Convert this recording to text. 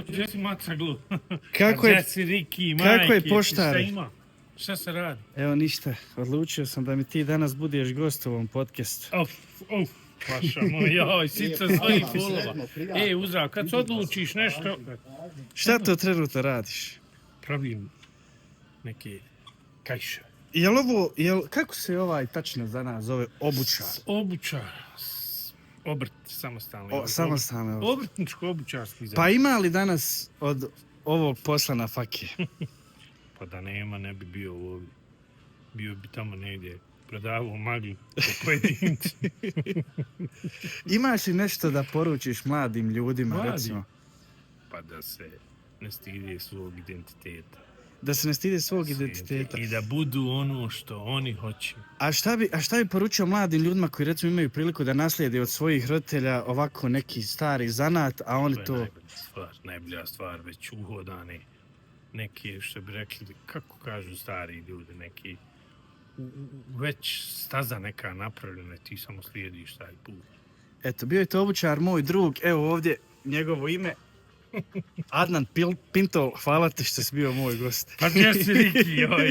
Gdje si macaglu? Kako je, Gdje si Riki, kako je majke, poštare? šta ima? Šta se radi? Evo ništa, odlučio sam da mi ti danas budeš gost u ovom podcastu. Paša moj, joj, sica svojih fulova. Uzdrav, kad se odlučiš nešto, Šta to trenutno radiš? pravim neke kajše. Kako se tačno za nas zove obučar? Obučar, obrt, samostalni. Samostalno. Obrtničko-obučarski zavod. Pa ima li danas od ovog posla na fakije? Pa da nema, ne bi bio ovdje. Bio bi tamo negdje prodavao maglu po pojedinci. Imaš li nešto da poručiš mladim ljudima, recimo? Pa da se ne stide svog identiteta. Da se ne stide svog identiteta. I da budu ono što oni hoće. A šta bi poručio mladim ljudima koji recimo imaju priliku da naslijede od svojih roditelja ovako neki stari zanat, a oni to... Najbolja stvar, već uhodane neke, što bi rekli, kako kažu stari ljudi, neki već staza neka napravljena, ti samo slijediš taj put. Eto, bio je to obučar, moj drug, evo ovdje njegovo ime. Adnan Pinto, hvala ti što si bio moj gost. Pa gdje si Riki, joj.